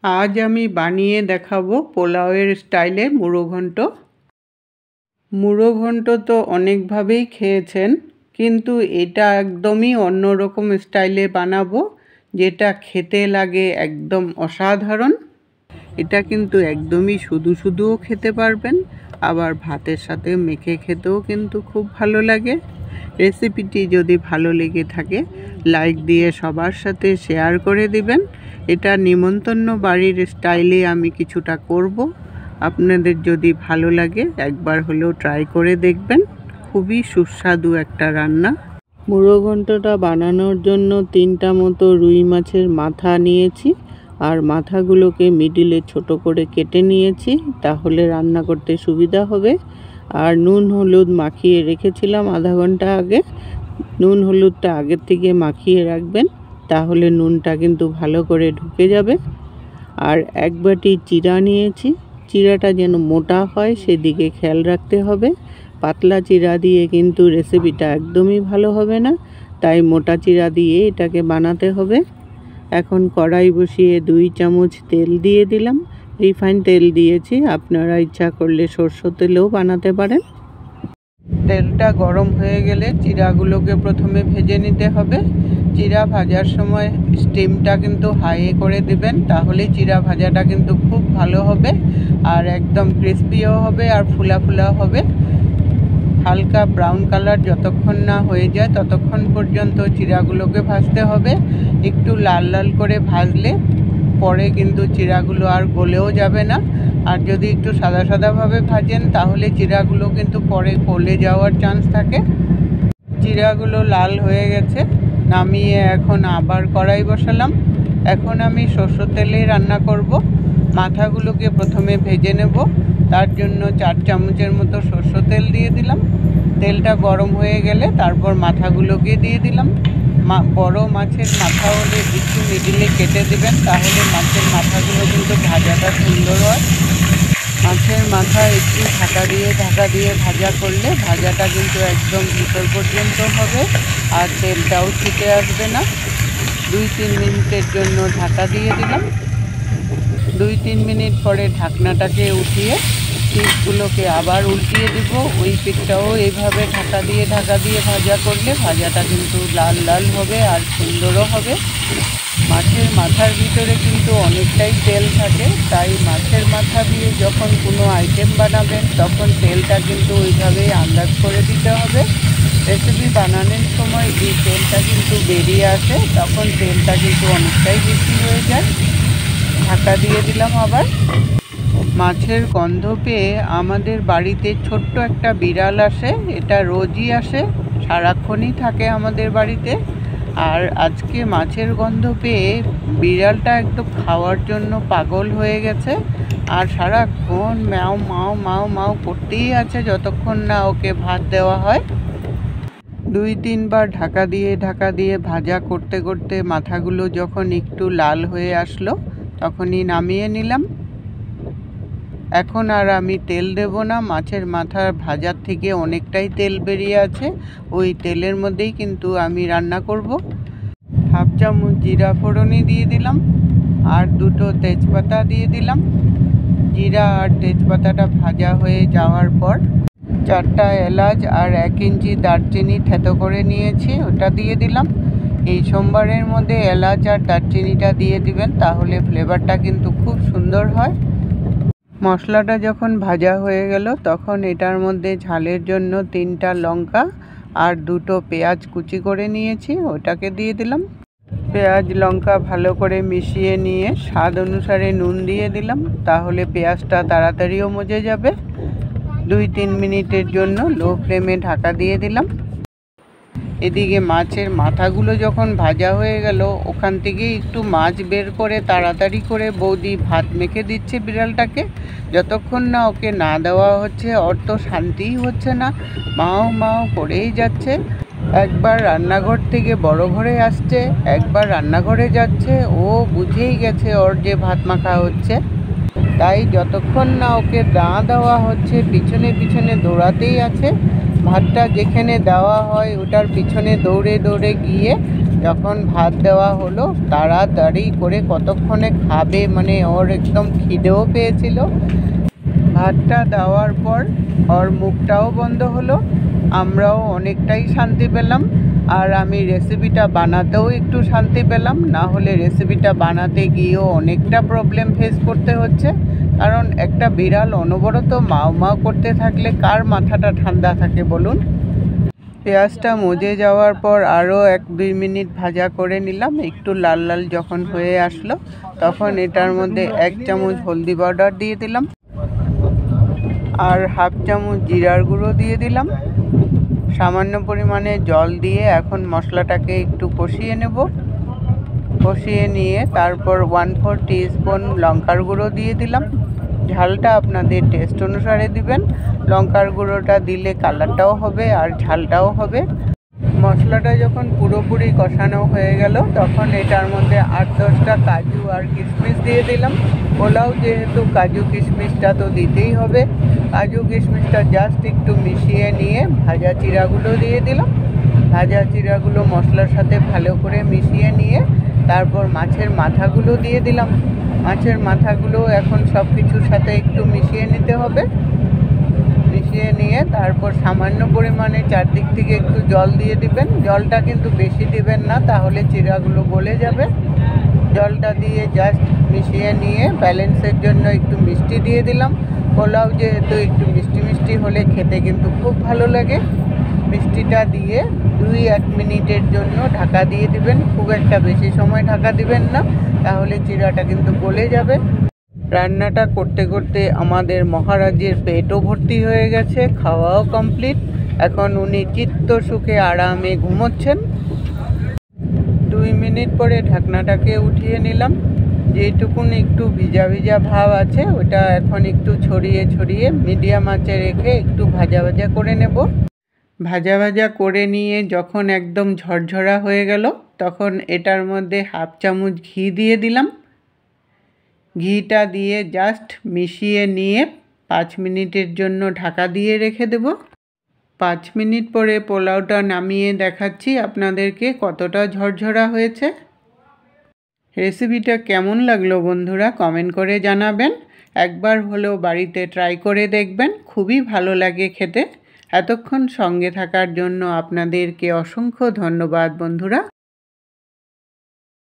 আজ আমি বানিয়ে দেখাবো পোলাওয়ের স্টাইলে মুড়ো ঘন্ট। মুড়ো ঘন্ট তো অনেকভাবেই খেয়েছেন, কিন্তু এটা একদমই অন্যরকম স্টাইলে বানাবো, যেটা খেতে লাগে একদম অসাধারণ। এটা কিন্তু একদমই শুধু শুধুও খেতে পারবেন, আবার ভাতের সাথে মেখে খেতেও কিন্তু খুব ভালো লাগে। রেসিপিটি যদি ভালো লেগে থাকে লাইক দিয়ে সবার সাথে শেয়ার করে দিবেন। এটা নিমন্ত্রণ বাড়ির স্টাইলে আমি কিছুটা করব। আপনাদের যদি ভালো লাগে একবার হলেও ট্রাই করে দেখবেন। খুবই সুস্বাদু একটা রান্না। মুড়ো ঘন্টটা বানানোর জন্য 3টা মতো রুই মাছের মাথা নিয়েছি, আর মাথাগুলোকে মিডিলে ছোট করে কেটে নিয়েছি, তাহলে রান্না করতে সুবিধা হবে। আর নুন হলুদ মাখিয়ে রেখেছিলাম আধা ঘন্টা আগে। নুন হলুদটা আগের থেকে মাখিয়ে রাখবেন, তাহলে নুনটা কিন্তু ভালো করে ঢুকে যাবে। আর 1 বাটি চিড়া নিয়েছি, চিড়াটা যেন মোটা হয় সেদিকে খেয়াল রাখতে হবে। পাতলা চিড়া দিয়ে কিন্তু রেসিপিটা একদমই ভালো হবে না, তাই মোটা চিড়া দিয়ে এটাকে বানাতে হবে। এখন কড়াই বসিয়ে 2 চামচ তেল দিয়ে দিলাম। রিফাইন তেল দিয়েছি, আপনারা ইচ্ছা করলে সরষের তেলেও বানাতে পারেন। তেলটা গরম হয়ে গেলে চিড়াগুলোকে প্রথমে ভেজে নিতে হবে। চিড়া ভাজার সময় স্টিমটা কিন্তু হাইয়ে করে দিবেন, তাহলে চিড়া ভাজাটা কিন্তু খুব ভালো হবে, আর একদম ক্রিস্পিও হবে আর ফুলা ফুলা হবে। হালকা ব্রাউন কালার যতক্ষণ না হয়ে যায় ততক্ষণ পর্যন্ত চিড়াগুলোকে ভাজতে হবে। একটু লাল লাল করে ভাজলে পরে কিন্তু চিড়াগুলো আর গলেও যাবে না। আর যদি একটু সাদা সাদাভাবে ভাজেন তাহলে চিড়াগুলো কিন্তু পরে গলে যাওয়ার চান্স থাকে। চিড়াগুলো লাল হয়ে গেছে, নামিয়ে এখন আবার কড়াই বসালাম। এখন আমি সরষের তেলে রান্না করব। মাথাগুলোকে প্রথমে ভেজে নেব, তার জন্য 4 চামচের মতো সরষের তেল দিয়ে দিলাম। তেলটা গরম হয়ে গেলে তারপর মাথাগুলোকে দিয়ে দিলাম। বড় মাছের মাথা হলে একটু মিডিলে কেটে দিবেন, তাহলে মাছের মাথাগুলো কিন্তু ভাজাটা সুন্দর হয়। মাছের মাথা একটু ঢাকা দিয়ে ভাজা করলে ভাজাটা কিন্তু একদম ভিতর পর্যন্ত হবে, আর তেলটাও ছিটে আসবে না। 2-3 মিনিটের জন্য ঢাকা দিয়ে দিলাম। 2-3 মিনিট পরে ঢাকনাটাকে উঠিয়ে পিসগুলোকে আবার উল্টিয়ে দিব। ওই পিসটাও এইভাবে ঢাকা দিয়ে ভাজা করলে ভাজাটা কিন্তু লাল লাল হবে আর সুন্দরও হবে। মাছের মাথার ভিতরে কিন্তু অনেকটাই তেল থাকে, তাই মাছের মাথা দিয়ে যখন কোনো আইটেম বানাবেন তখন তেলটা কিন্তু ওইভাবেই আন্দাজ করে দিতে হবে। রেসিপি বানানোর সময় এই তেলটা কিন্তু বেরিয়ে আসে, তখন তেলটা কিন্তু অনেকটাই বেশি হয়ে যায়। ঢাকা দিয়ে দিলাম আবার। মাছের গন্ধ পেয়ে আমাদের বাড়িতে ছোট্ট একটা বিড়াল আসে, এটা রোজই আসে, সারাক্ষণই থাকে আমাদের বাড়িতে। আর আজকে মাছের গন্ধ পেয়ে বিড়ালটা একদম খাওয়ার জন্য পাগল হয়ে গেছে, আর সারাক্ষণ ম্যাও মাও মাও মাও করতেই আছে যতক্ষণ না ওকে ভাত দেওয়া হয়। 2-3 বার ঢাকা দিয়ে ভাজা করতে করতে মাথাগুলো যখন একটু লাল হয়ে আসলো তখনই নামিয়ে নিলাম। এখন আর আমি তেল দেব না, মাছের মাথার ভাজার থেকে অনেকটাই তেল বেরিয়ে আছে, ওই তেলের মধ্যেই কিন্তু আমি রান্না করব। 1/2 চামচ জিরা ফোড়নি দিয়ে দিলাম, আর 2টো তেজপাতা দিয়ে দিলাম। জিরা আর তেজপাতাটা ভাজা হয়ে যাওয়ার পর 4টা এলাচ আর 1 ইঞ্চি দারচিনি থেতো করে নিয়েছি, ওটা দিয়ে দিলাম। এই সোমবারের মধ্যে এলাচ আর দারচিনিটা দিয়ে দিবেন, তাহলে ফ্লেভারটা কিন্তু খুব সুন্দর হয়। মশলাটা যখন ভাজা হয়ে গেল তখন এটার মধ্যে ঝালের জন্য 3টা লঙ্কা আর 2টো পেঁয়াজ কুচি করে নিয়েছি, ওটাকে দিয়ে দিলাম। পেঁয়াজ লঙ্কা ভালো করে মিশিয়ে নিয়ে স্বাদ অনুসারে নুন দিয়ে দিলাম, তাহলে পেঁয়াজটা তাড়াতাড়িও মজে যাবে। 2-3 মিনিটের জন্য লো ফ্লেমে ঢাকা দিয়ে দিলাম। এদিকে মাছের মাথাগুলো যখন ভাজা হয়ে গেল, ওখান থেকে একটু মাছ বের করে তাড়াতাড়ি করে বৌদি ভাত মেখে দিচ্ছে বিড়ালটাকে। যতক্ষণ না ওকে না দেওয়া হচ্ছে ওর তো শান্তিই হচ্ছে না, মাও মাও করেই যাচ্ছে। একবার রান্নাঘর থেকে বড় ঘরে আসছে, একবার রান্নাঘরে যাচ্ছে, ও বুঝেই গেছে ওর যে ভাত মাখা হচ্ছে। তাই যতক্ষণ না ওকে না দেওয়া হচ্ছে পিছনে পিছনে দৌড়াতেই আছে। ভাতটা যেখানে দেওয়া হয় ওটার পিছনে দৌড়ে দৌড়ে গিয়ে যখন ভাত দেওয়া হলো তাড়াতাড়ি করে কতক্ষণে খাবে, মানে ওর একদম খিদেও পেয়েছিল। ভাতটা দেওয়ার পর ওর মুখটাও বন্ধ হলো, আমরাও অনেকটাই শান্তি পেলাম। আর আমি রেসিপিটা বানাতেও একটু শান্তি পেলাম, না হলে রেসিপিটা বানাতে গিয়েও অনেকটা প্রবলেম ফেস করতে হচ্ছে। কারণ একটা বিড়াল অনবরত মাও মাও করতে থাকলে কার মাথাটা ঠান্ডা থাকে বলুন। পেঁয়াজটা মজে যাওয়ার পর আরও 1-2 মিনিট ভাজা করে নিলাম। একটু লাল লাল যখন হয়ে আসলো তখন এটার মধ্যে 1 চামচ হলদি পাউডার দিয়ে দিলাম আর 1/2 চামচ জিরার গুঁড়ো দিয়ে দিলাম। সামান্য পরিমাণে জল দিয়ে এখন মশলাটাকে একটু কষিয়ে নেব। কষিয়ে নিয়ে তারপর 1/4 টিস্পুন লঙ্কার গুঁড়ো দিয়ে দিলাম। ঝালটা আপনাদের টেস্ট অনুসারে দিবেন। লঙ্কার গুঁড়োটা দিলে কালারটাও হবে আর ঝালটাও হবে। মশলাটা যখন পুরোপুরি কষানো হয়ে গেল তখন এটার মধ্যে 8-10টা কাজু আর কিশমিশ দিয়ে দিলাম। পোলাও যেহেতু কাজু কিশমিশটা তো দিতেই হবে। কাজু কিশমিশটা জাস্ট একটু মিশিয়ে নিয়ে ভাজা চিড়াগুলো দিয়ে দিলাম। ভাজা চিড়াগুলো মশলার সাথে ভালো করে মিশিয়ে নিয়ে তারপর মাছের মাথাগুলো দিয়ে দিলাম। মাছের মাথাগুলো এখন সব কিছুর সাথে একটু মিশিয়ে নিতে হবে। মিশিয়ে নিয়ে তারপর সামান্য পরিমাণে চারদিক থেকে একটু জল দিয়ে দিবেন। জলটা কিন্তু বেশি দিবেন না, তাহলে চিড়াগুলো গলে যাবে। জলটা দিয়ে জাস্ট মিশিয়ে নিয়ে ব্যালেন্সের জন্য একটু মিষ্টি দিয়ে দিলাম। পোলাও যেহেতু একটু মিষ্টি মিষ্টি হলে খেতে কিন্তু খুব ভালো লাগে। মিষ্টিটা দিয়ে 2-1 মিনিটের জন্য ঢাকা দিয়ে দিবেন। খুব একটা বেশি সময় ঢাকা দিবেন না, তাহলে চিড়াটা কিন্তু গলে যাবে। রান্নাটা করতে করতে আমাদের মহারাজের পেটও ভর্তি হয়ে গেছে, খাওয়াও কমপ্লিট। এখন উনি চিত্ত সুখে আরামে ঘুমোচ্ছেন। 2 মিনিট পরে ঢাকনাটাকে উঠিয়ে নিলাম। যেটুকুন একটু ভিজা ভিজা ভাব আছে ওটা এখন একটু ছড়িয়ে ছড়িয়ে মিডিয়াম আঁচে রেখে একটু ভাজা ভাজা করে নেব। ভাজা ভাজা করে নিয়ে যখন একদম ঝরঝরা হয়ে গেল তখন এটার মধ্যে 1/2 চামচ ঘি দিয়ে দিলাম। ঘিটা দিয়ে জাস্ট মিশিয়ে নিয়ে 5 মিনিটের জন্য ঢাকা দিয়ে রেখে দেব। 5 মিনিট পরে পোলাওটা নামিয়ে দেখাচ্ছি আপনাদেরকে কতটা ঝরঝরা হয়েছে। রেসিপিটা কেমন লাগলো বন্ধুরা কমেন্ট করে জানাবেন। একবার হলেও বাড়িতে ট্রাই করে দেখবেন, খুবই ভালো লাগে খেতে। এতক্ষণ সঙ্গে থাকার জন্য আপনাদেরকে অসংখ্য ধন্যবাদ বন্ধুরা।